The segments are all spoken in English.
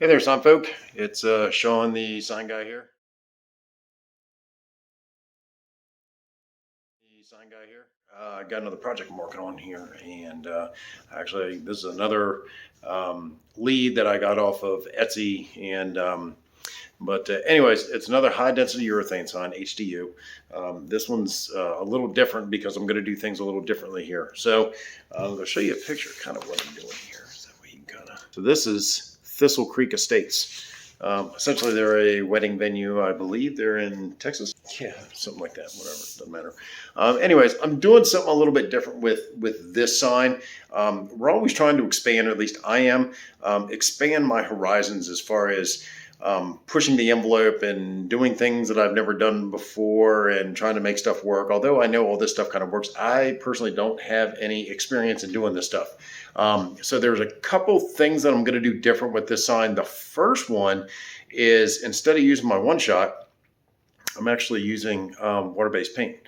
Hey there, sign folk. It's Sean, the sign guy here. The sign guy here. I got another project I'm working on here, and actually, this is another lead that I got off of Etsy. And but anyways, it's another high density urethane sign, HDU. This one's a little different because I'm going to do things a little differently here. So I'm going to show you a picture, kind of what I'm doing here. So that way you can kind of. So this is Thistle Creek Estates. Essentially, they're a wedding venue. I believe they're in Texas. Yeah, something like that. Whatever, doesn't matter. Anyways, I'm doing something a little bit different with this sign. We're always trying to expand, or at least I am, expand my horizons as far as pushing the envelope and doing things that I've never done before and trying to make stuff work. Although I know all this stuff kind of works, I personally don't have any experience in doing this stuff. So there's a couple things that I'm going to do different with this sign. The first one is, instead of using my one-shot, I'm actually using water-based paint,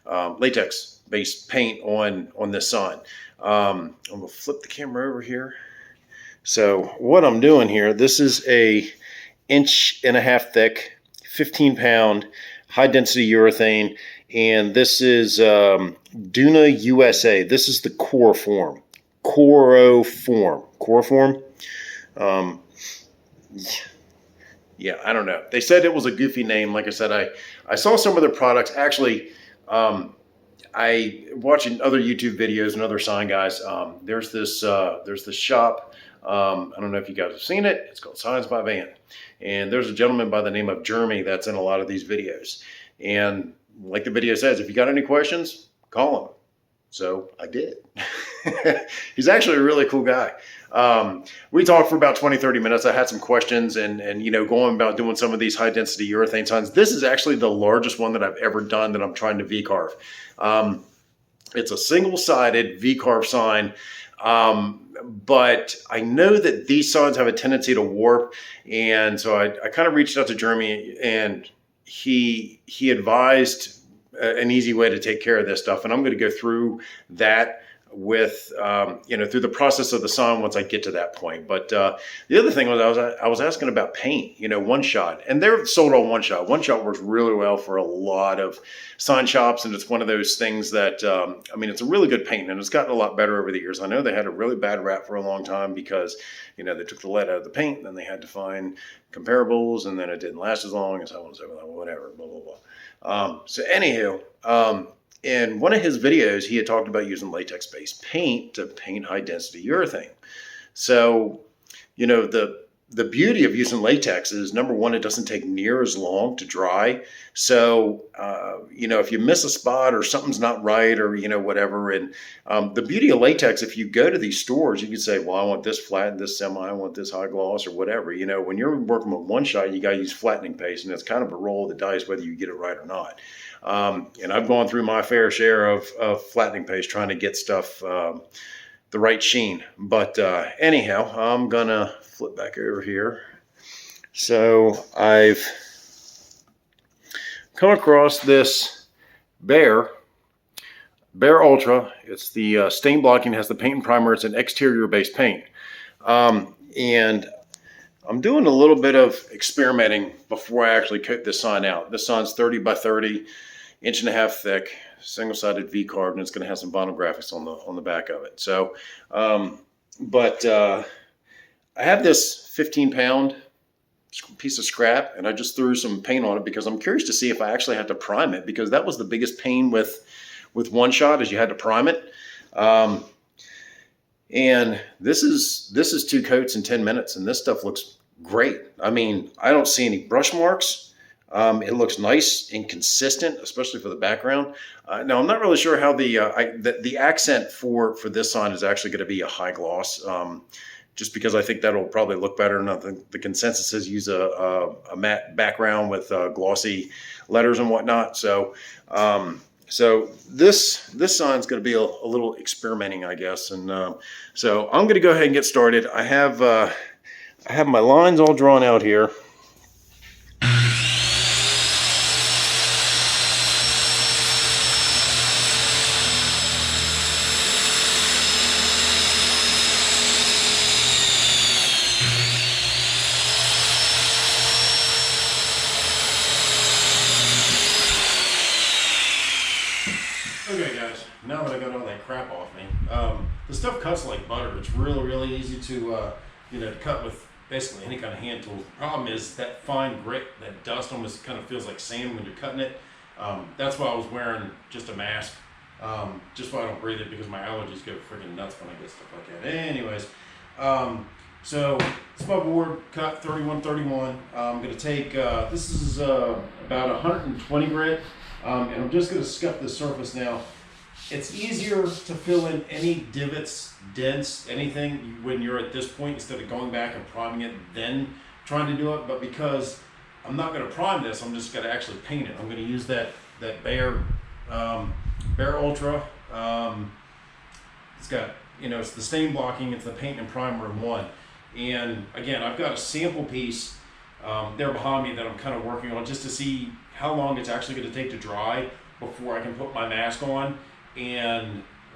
latex-based paint on this sign. I'm going to flip the camera over here. So what I'm doing here, this is a 1.5 inch thick, 15-pound, high-density urethane, and this is Duna USA. This is the core form. Chloroform. Yeah, I don't know. They said it was a goofy name. Like I said, I saw some of their products. Actually, I watching other YouTube videos and other sign guys. There's this shop. I don't know if you guys have seen it. It's called Signs by Van. And there's a gentleman by the name of Jeremy that's in a lot of these videos. And like the video says, if you got any questions, call him. So I did. He's actually a really cool guy. We talked for about 20-30 minutes. I had some questions and going about doing some of these high density urethane signs. This is actually the largest one that I've ever done that I'm trying to V-carve. It's a single-sided V-carve sign. But I know that these signs have a tendency to warp. And so I kind of reached out to Jeremy, and he advised an easy way to take care of this stuff. And I'm going to go through that with, through the process of the sign once I get to that point. But the other thing was I was asking about paint, one shot, and they're sold on one shot. One shot works really well for a lot of sign shops. And it's one of those things that, it's a really good paint, and it's gotten a lot better over the years. I know they had a really bad rap for a long time because, they took the lead out of the paint, and then they had to find comparables, and then it didn't last as long, and so on and so forth, whatever, blah, blah, blah. So anywho, in one of his videos, he had talked about using latex-based paint to paint high-density urethane. So, the beauty of using latex is, number one, it doesn't take near as long to dry. So, if you miss a spot or something's not right or, whatever. And the beauty of latex, if you go to these stores, you can say, well, I want this flat, this semi, I want this high gloss or whatever. When you're working with one shot, you got to use flattening paste, and it's kind of a roll of the dice whether you get it right or not. And I've gone through my fair share of flattening paste trying to get stuff the right sheen. But anyhow, I'm going to flip back over here. So I've come across this Behr Ultra. It's the stain blocking, has the paint and primer. It's an exterior based paint. And I'm doing a little bit of experimenting before I actually coat this sign out. This sign's 30 by 30, 1.5 inch thick, single-sided V-carved, and it's going to have some vinyl graphics on the back of it. So, I have this 15-pound piece of scrap, and I just threw some paint on it because I'm curious to see if I actually have to prime it, because that was the biggest pain with one shot, is you had to prime it. And this is 2 coats in 10 minutes, and this stuff looks great. I don't see any brush marks. It looks nice and consistent, especially for the background. Now, I'm not really sure how the accent for this sign is actually going to be a high gloss, just because I think that'll probably look better. And I think the consensus is use a matte background with glossy letters and whatnot. So this sign's going to be a little experimenting, I guess. And so I'm going to go ahead and get started. I have my lines all drawn out here. got all that crap off me. The stuff cuts like butter. It's really easy to to cut with basically any kind of hand tool. The problem is that fine grit, that dust almost kind of feels like sand when you're cutting it. That's why I was wearing just a mask, just so I don't breathe it, because my allergies go freaking nuts when I get stuff like that. Anyways, so it's my board cut 3131. I'm going to take, this is about 120 grit, and I'm just going to scuff the surface now. It's easier to fill in any divots, dents, anything when you're at this point, instead of going back and priming it, then trying to do it. But because I'm not going to prime this, I'm just going to actually paint it. I'm going to use that Behr Ultra. It's got, it's the stain blocking, it's the paint and primer in one. And again, I've got a sample piece there behind me that I'm kind of working on, just to see how long it's actually going to take to dry before I can put my mask on,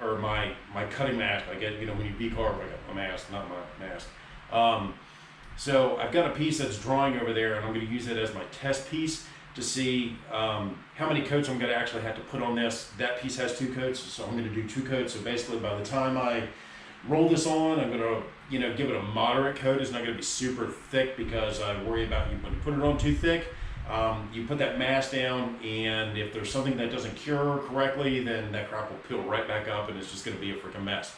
or my cutting mask. I get, when you V-carve, I got my mask, not my mask. So I've got a piece that's drying over there, and I'm going to use it as my test piece to see how many coats I'm going to actually have to put on this. That piece has 2 coats, so I'm going to do 2 coats. So basically, by the time I roll this on, I'm going to give it a moderate coat. It's not going to be super thick, because I worry about when you put it on too thick, you put that mask down, and if there's something that doesn't cure correctly, then that crap will peel right back up, and it's just going to be a freaking mess.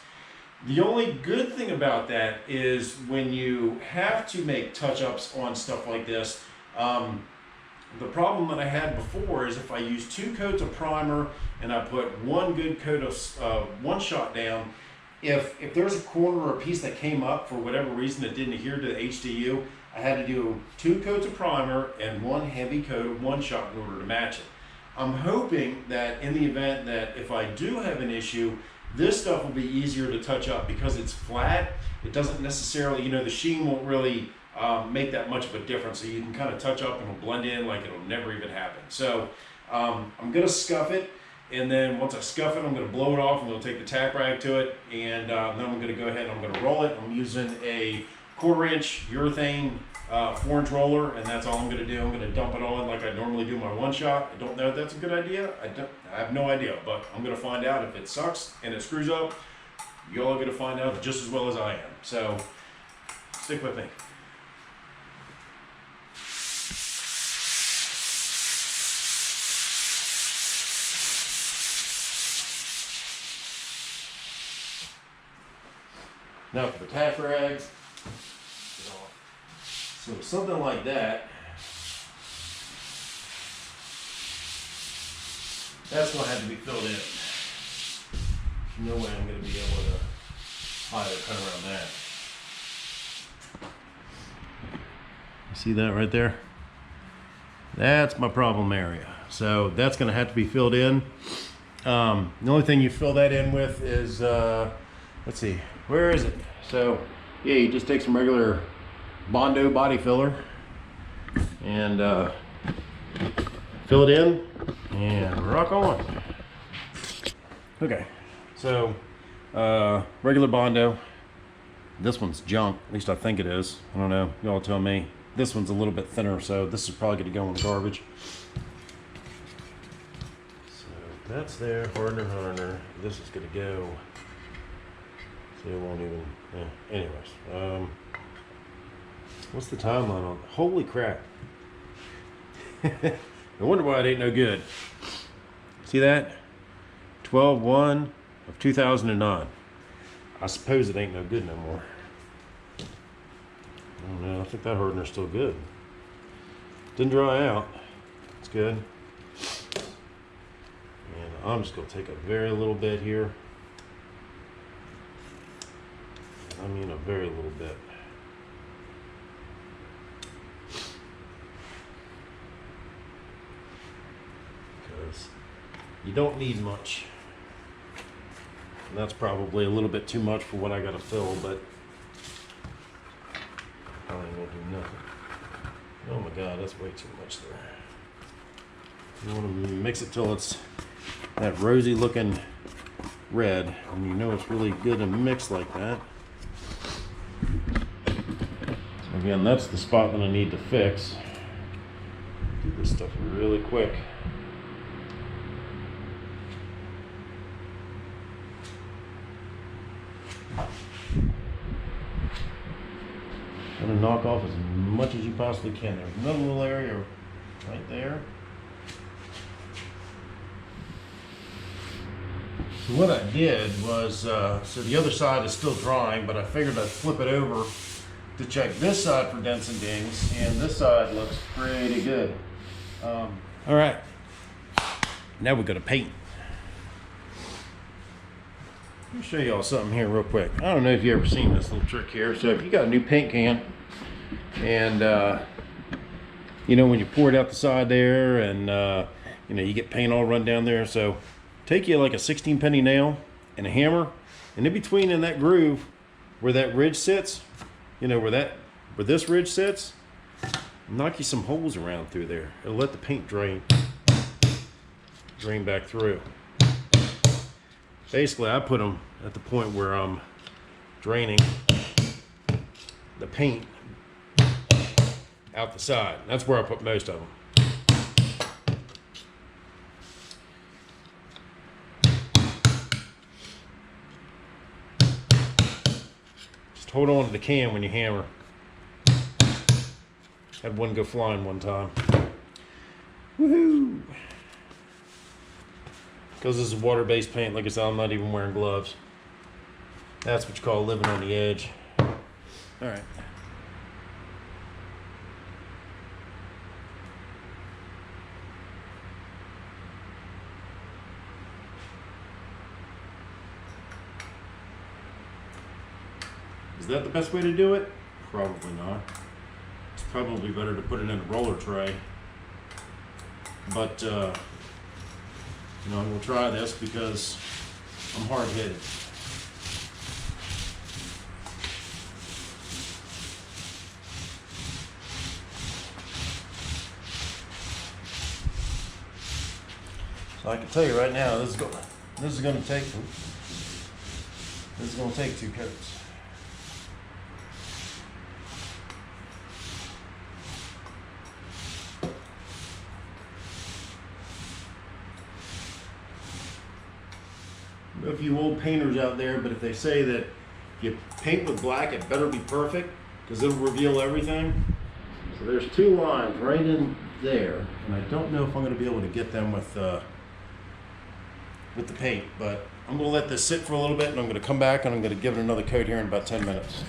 The only good thing about that is when you have to make touch-ups on stuff like this, the problem that I had before is if I use 2 coats of primer and I put 1 good coat of one shot down, if there's a corner or a piece that came up for whatever reason that didn't adhere to the HDU, I had to do 2 coats of primer and 1 heavy coat of one shot in order to match it. I'm hoping that in the event that if I do have an issue, this stuff will be easier to touch up, because it's flat. It doesn't necessarily, the sheen won't really make that much of a difference. So you can kind of touch up and it'll blend in like it'll never even happen. So I'm going to scuff it. And then once I scuff it, I'm going to blow it off. I'm going to take the tack rag to it. And then I'm going to go ahead and I'm going to roll it. I'm using a 1/4 inch urethane 4-inch roller, and that's all I'm going to do. I'm going to dump it all in like I normally do my one shot. I don't know if that's a good idea. I have no idea, but I'm going to find out. If it sucks and it screws up, y'all are going to find out just as well as I am. So stick with me. Now for the tack rag. So something like that, that's going to have to be filled in. No way I'm going to be able to hide or cut around that. You see that right there? That's my problem area. So that's going to have to be filled in. The only thing you fill that in with is, let's see, where is it? So yeah, you just take some regular Bondo body filler and fill it in and rock on. Okay, so regular Bondo. This one's junk, at least I think it is. I don't know, y'all tell me. This one's a little bit thinner, so this is probably going to go in the garbage. So that's there, hardener. This is going to go, so it won't even, anyways. What's the timeline on it? Holy crap. No wonder why it ain't no good. See that? 12/1 of 2009. I suppose it ain't no good no more. I don't know. I think that hardener's still good. Didn't dry out. It's good. And I'm just going to take a very little bit here. I mean a very little bit. You don't need much, and that's probably a little bit too much for what I got to fill, but probably won't do nothing. Oh my god, that's way too much there. You want to mix it till it's that rosy looking red, and you know it's really good and mixed like that. So again, that's the spot that I need to fix. Do this stuff really quick. trying to knock off as much as you possibly can. There's another little area right there. So what I did was, so the other side is still drying, but I figured I'd flip it over to check this side for dents and dings, and this side looks pretty good. All right, now we're gonna paint. Let me show y'all something here real quick. I don't know if you ever seen this little trick here. So if you got a new paint can, and you know, when you pour it out the side there, and you know, you get paint all run down there, so take you like a 16 penny nail and a hammer, and in between in that groove where that ridge sits, you know, where this ridge sits, knock you some holes around through there. It'll let the paint drain back through. Basically, I put them at the point where I'm draining the paint out the side. That's where I put most of them. Hold on to the can when you hammer. Had one go flying one time. Woohoo! Because this is water-based paint, like I said, I'm not even wearing gloves. That's what you call living on the edge. Alright. Is that the best way to do it? Probably not. It's probably better to put it in a roller tray. But, you know, I'm going to try this because I'm hard-headed. So I can tell you right now, this is going to take 2 coats. A few old painters out there, but if they say that if you paint with black, it better be perfect because it'll reveal everything. So there's 2 lines right in there, and I don't know if I'm going to be able to get them with the paint, but I'm going to let this sit for a little bit, and I'm going to come back and I'm going to give it another coat here in about 10 minutes.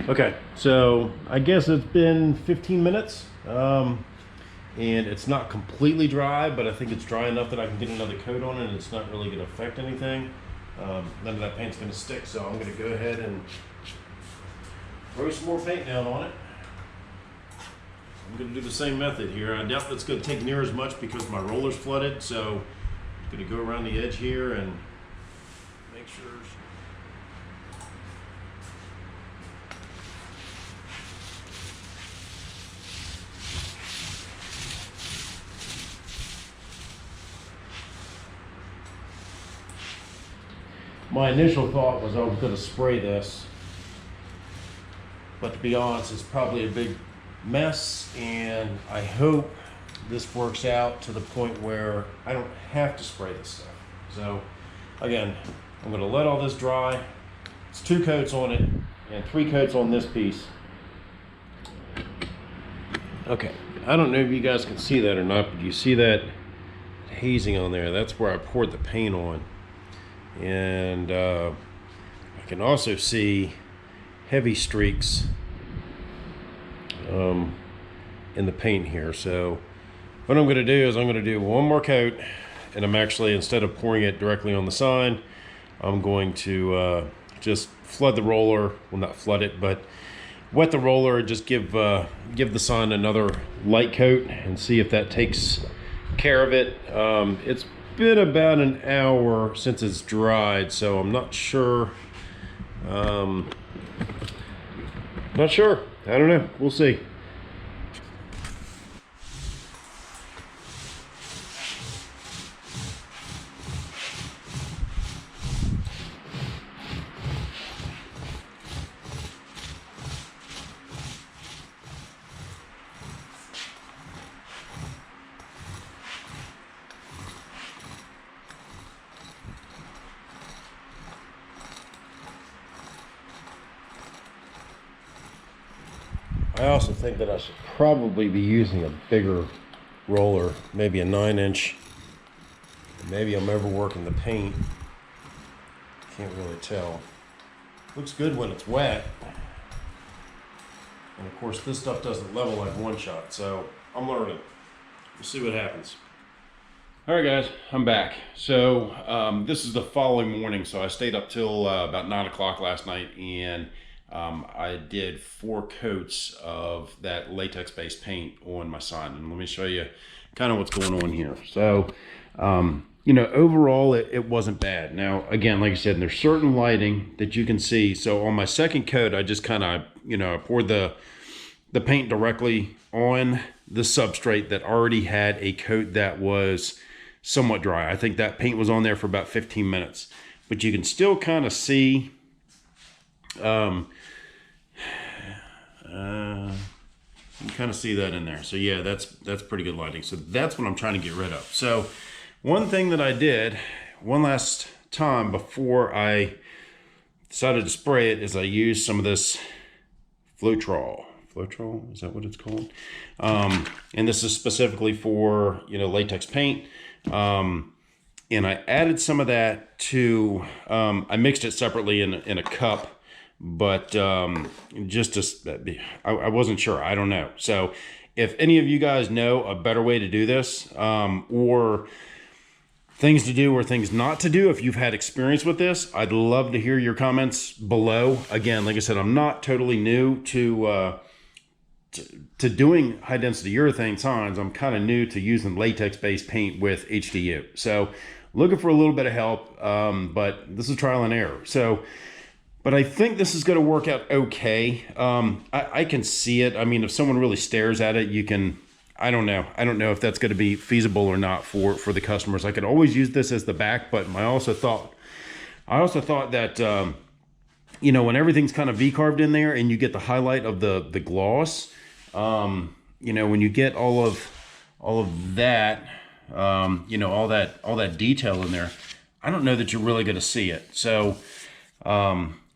Okay, so I guess it's been 15 minutes. And it's not completely dry, but I think it's dry enough that I can get another coat on it and it's not really going to affect anything. None of that paint's going to stick, so I'm going to go ahead and throw some more paint down on it. I'm going to do the same method here. I doubt that's going to take near as much because my roller's flooded, so I'm going to go around the edge here and make sure. My initial thought was I was going to spray this, but to be honest, it's probably a big mess, and I hope this works out to the point where I don't have to spray this stuff. So again, I'm going to let all this dry. It's 2 coats on it and 3 coats on this piece. Okay, I don't know if you guys can see that or not, but you see that hazing on there? That's where I poured the paint on. And I can also see heavy streaks in the paint here. So what I'm going to do is I'm going to do 1 more coat, and I'm actually, instead of pouring it directly on the sign, I'm going to just flood the roller. Well, not flood it, but wet the roller, just give the sign another light coat and see if that takes care of it. It's been about an hour since it's dried, so I'm not sure. I don't know. We'll see. I also think that I should probably be using a bigger roller, maybe a 9-inch. Maybe I'm overworking the paint. Can't really tell. Looks good when it's wet. And of course this stuff doesn't level like one shot, so I'm learning. We'll see what happens. All right guys, I'm back. So this is the following morning, so I stayed up till about 9 o'clock last night, and I did 4 coats of that latex based paint on my sign. And let me show you kind of what's going on here. So you know, overall it wasn't bad. Now again, like I said, there's certain lighting that you can see. So on my second coat, I just kind of, you know, I poured the paint directly on the substrate that already had a coat that was somewhat dry. I think that paint was on there for about 15 minutes, but you can still kind of see you kind of see that in there. So yeah, that's pretty good lighting. So that's what I'm trying to get rid of. So one thing that I did one last time before I decided to spray it is I used some of this Floetrol, is that what it's called? And this is specifically for, you know, latex paint. And I added some of that to, I mixed it separately in a cup, but just to, I wasn't sure, I don't know. So if any of you guys know a better way to do this, or things to do or things not to do, if you've had experience with this, I'd love to hear your comments below. Again, like I said, I'm not totally new to doing high density urethane signs. I'm kind of new to using latex based paint with HDU. So looking for a little bit of help, but this is trial and error. So, but I think this is going to work out okay. I can see it. I mean, if someone really stares at it, you can, I don't know if that's going to be feasible or not for the customers. I could always use this as the back button. I also thought that, you know, when everything's kind of V-carved in there and you get the highlight of the gloss, you know, when you get all of that, you know, all that detail in there, I don't know that you're really going to see it. So,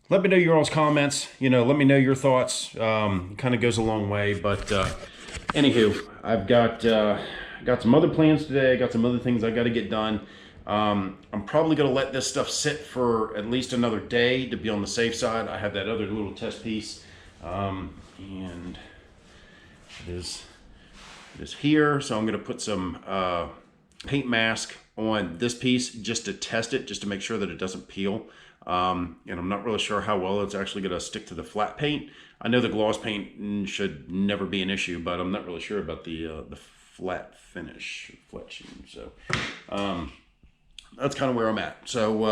let me know your all's comments, you know, let me know your thoughts. It kind of goes a long way, but, anywho, I've got some other plans today. I got some other things I got to get done. I'm probably going to let this stuff sit for at least another day to be on the safe side. I have that other little test piece, and it is here. So I'm going to put some paint mask on this piece just to test it, just to make sure that it doesn't peel. And I'm not really sure how well it's actually going to stick to the flat paint. I know the gloss paint should never be an issue, but I'm not really sure about the flat finish, flat sheen. So that's kind of where I'm at. So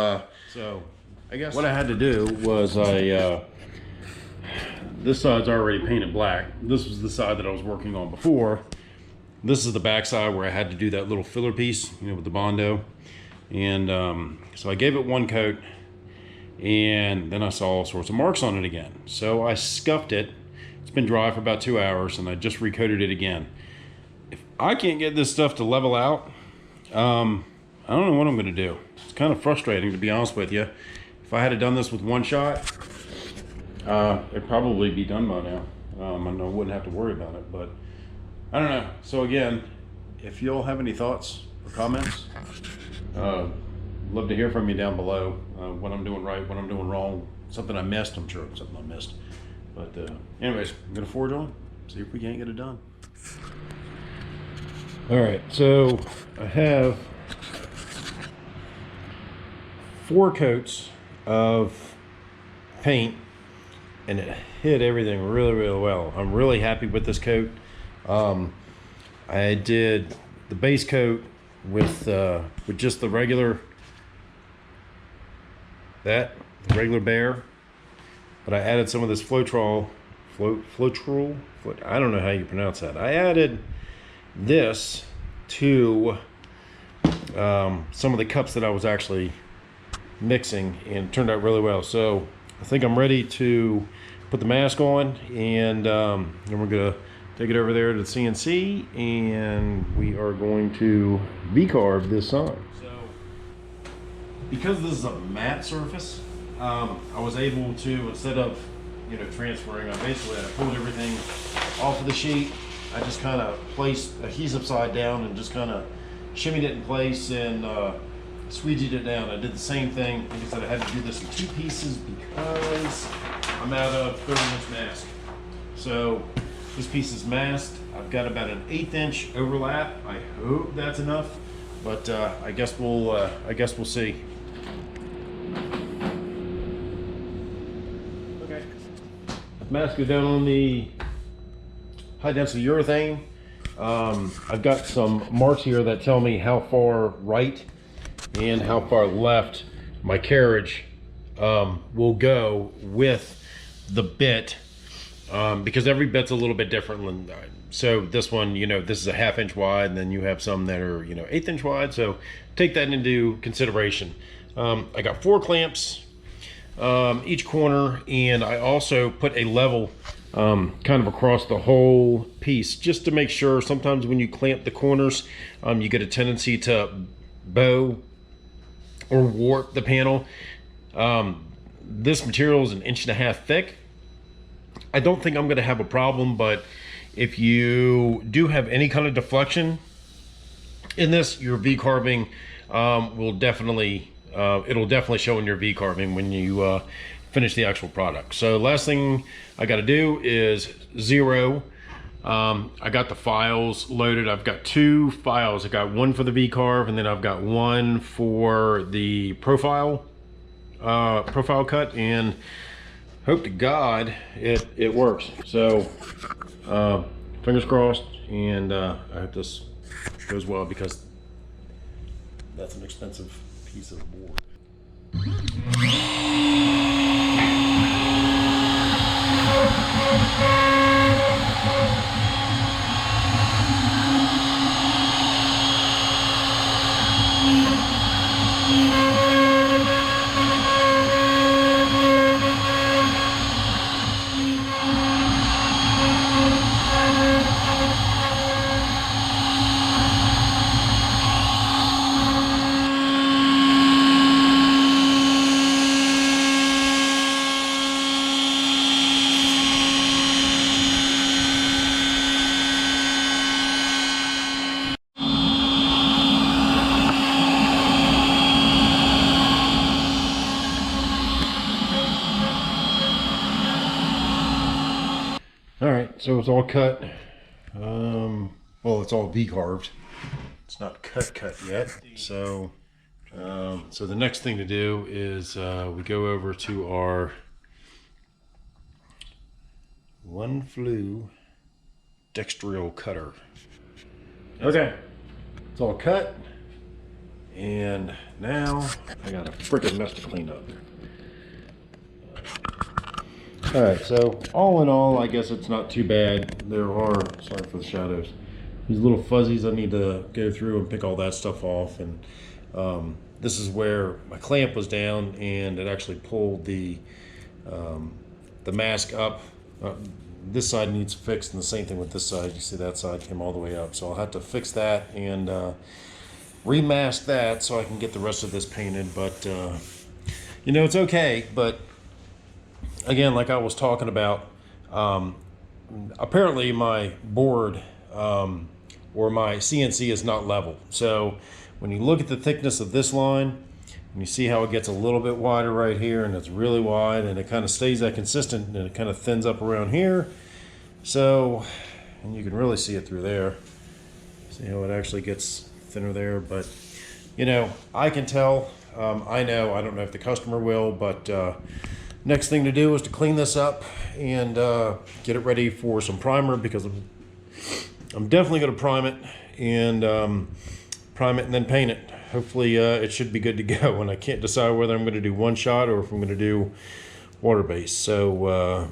I guess what I had to do was this side's already painted black. This was the side that I was working on before. This is the back side where I had to do that little filler piece, you know, with the Bondo. And so I gave it one coat, and then I saw all sorts of marks on it again. So I scuffed it. It's been dry for about 2 hours, and I just recoated it again. If I can't get this stuff to level out, I don't know what I'm going to do. It's kind of frustrating, to be honest with you. If I had done this with one shot, it'd probably be done by now. And I wouldn't have to worry about it, but I don't know. So again, if you all have any thoughts or comments, love to hear from you down below. What I'm doing right, what I'm doing wrong, something I missed. I'm sure it's something I missed. But anyways, I'm gonna forge on, see if we can't get it done. All right, so I have 4 coats of paint, and it hit everything really, really well. I'm really happy with this coat. I did the base coat with just the regular Behr, but I added some of this Floetrol, I don't know how you pronounce that. I added this to some of the cups that I was actually mixing, and it turned out really well. So I think I'm ready to put the mask on, and then we're gonna take it over there to the CNC, and we are going to V-carve this sign. So because this is a matte surface, I was able to, instead of you know, transferring. I pulled everything off of the sheet. I just kind of placed adhesive side down and just kind of shimmied it in place and squeegeed it down. I did the same thing. Like I said, I had to do this in 2 pieces because I'm out of 30-inch mask. So this piece is masked. I've got about an 1/8 inch overlap. I hope that's enough, but I guess we'll see. Okay. Mask goes down on the high density urethane. I've got some marks here that tell me how far right and how far left my carriage will go with the bit, because every bit's a little bit different. So this one, you know, this is a 1/2 inch wide, and then you have some that are, you know, 1/8 inch wide. So take that into consideration. I got 4 clamps each corner, and I also put a level kind of across the whole piece, just to make sure. Sometimes when you clamp the corners, you get a tendency to bow or warp the panel. This material is 1.5 inches thick. I don't think I'm going to have a problem, but if you do have any kind of deflection in this, your V-carving will definitely, it'll definitely show in your V-carving when you finish the actual product. So last thing I got to do is zero. I got the files loaded. I've got 2 files. I got one for the V-carve, and then I've got one for the profile cut, and hope to God it works. So fingers crossed, and I hope this goes well, because that's an expensive piece of board. All right, so it's all cut. Well, it's all V-carved. It's not cut yet. So, so the next thing to do is we go over to our one flue dextrial cutter. Okay, it's all cut, and now I got a freaking mess to clean up. All right, so all in all, I guess it's not too bad. There are, sorry for the shadows, these little fuzzies I need to go through and pick all that stuff off. And this is where my clamp was down, and it actually pulled the mask up. This side needs fixed, and the same thing with this side. You see that side came all the way up, so I'll have to fix that and remask that so I can get the rest of this painted. But you know, it's okay. But again, like I was talking about, apparently my board or my CNC is not level. So when you look at the thickness of this line, and you see how it gets a little bit wider right here, and it's really wide, and it kind of stays that consistent, and it kind of thins up around here. So, and you can really see it through there. See how it actually gets thinner there. But you know, I can tell. I know. I don't know if the customer will, but next thing to do is to clean this up and get it ready for some primer, because I'm definitely going to prime it and then paint it. Hopefully it should be good to go, and I can't decide whether I'm going to do one shot or if I'm going to do water based. So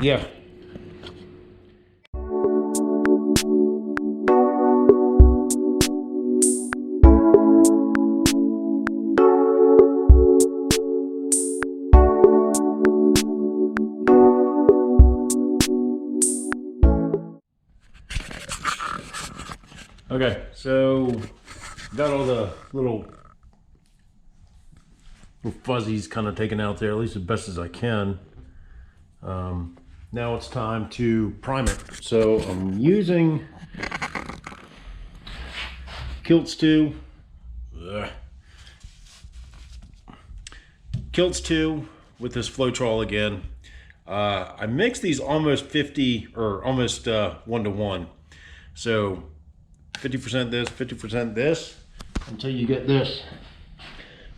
yeah. Okay, so got all the little fuzzies kind of taken out there, at least as best as I can. Now it's time to prime it. So I'm using Kilts 2. Kilts 2 with this Floetrol again. I mix these almost 50 or almost 1-to-1. So 50% this, 50% this, until you get this.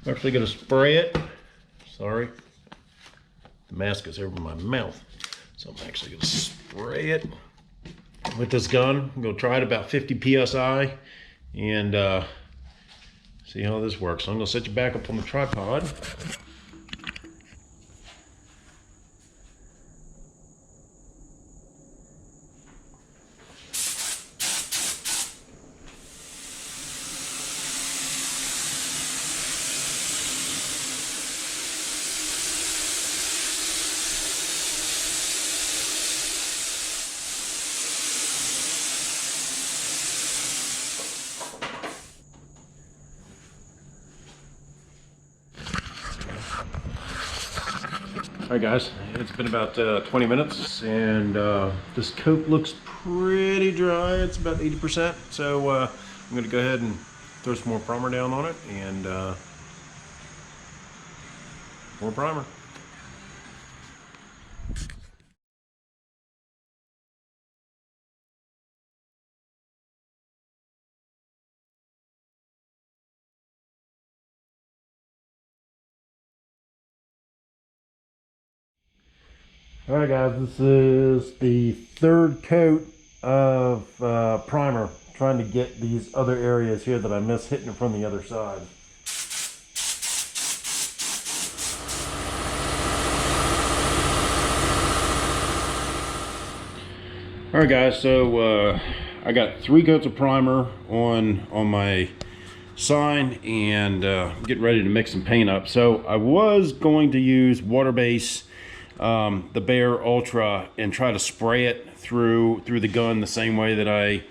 I'm actually going to spray it. Sorry, the mask is over my mouth. So I'm actually going to spray it with this gun. I'm going to try it about 50 psi and see how this works. So I'm going to set you back up on the tripod. All right, guys, it's been about 20 minutes, and this coat looks pretty dry. It's about 80%, so I'm going to go ahead and throw some more primer down on it, and more primer. All right, guys, this is the third coat of primer, trying to get these other areas here that I missed hitting it from the other side. All right, guys, so I got 3 coats of primer on my sign, and getting ready to mix some paint up. So I was going to use water base, the Behr Ultra, and try to spray it through the gun the same way that I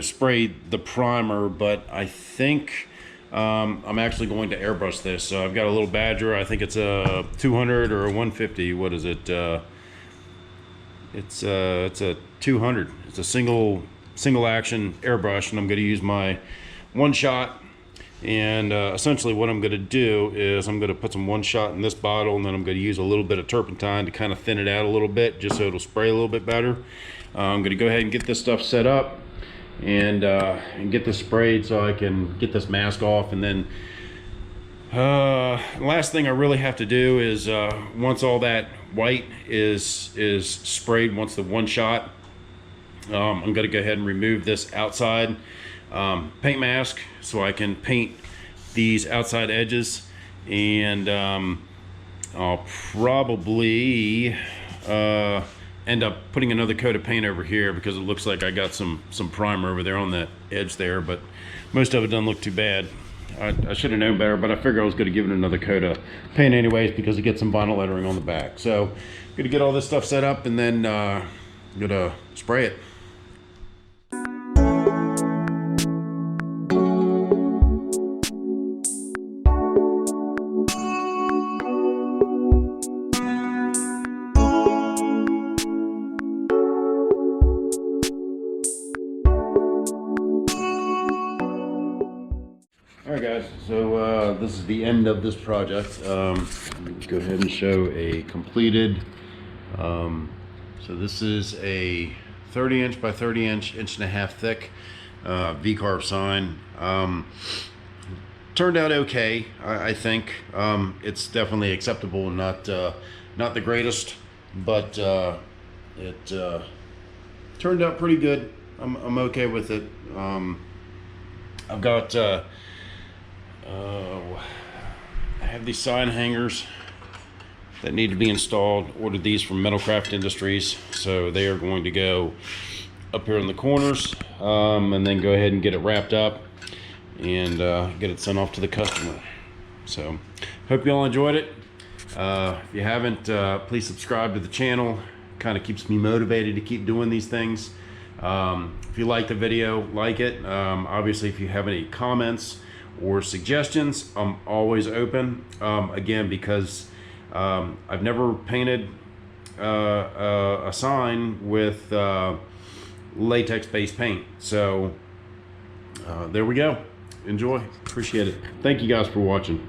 sprayed the primer, but I think I'm actually going to airbrush this. So I've got a little Badger. I think it's a 200 or a 150. What is it? It's a 200. It's a single action airbrush, and I'm going to use my one shot. And essentially what I'm going to do is I'm going to put some one shot in this bottle, and then I'm going to use a little bit of turpentine to kind of thin it out a little bit, just so it'll spray a little bit better. I'm going to go ahead and get this stuff set up and get this sprayed so I can get this mask off. And then last thing I really have to do is once all that white is sprayed, once the one shot, I'm going to go ahead and remove this outside paint mask so I can paint these outside edges, and I'll probably end up putting another coat of paint over here, because it looks like I got some primer over there on that edge there, but most of it doesn't look too bad. I should have known better, but I figured I was going to give it another coat of paint anyways, because it gets some vinyl lettering on the back. So I'm going to get all this stuff set up, and then I'm going to spray it. Alright, guys, so this is the end of this project. Let me go ahead and show a completed, so this is a 30-inch by 30-inch, 1.5 thick V-carve sign. Turned out okay, I think. It's definitely acceptable, not the greatest, but it turned out pretty good. I'm okay with it. I've got I have these sign hangers that need to be installed. Ordered these from Metalcraft Industries, so they are going to go up here in the corners, and then go ahead and get it wrapped up and get it sent off to the customer. So hope you all enjoyed it. If you haven't, please subscribe to the channel. Kind of keeps me motivated to keep doing these things. If you like the video, like it. Obviously, if you have any comments or suggestions, I'm always open. Again, because I've never painted a sign with latex based paint. So there we go. Enjoy. Appreciate it. Thank you guys for watching.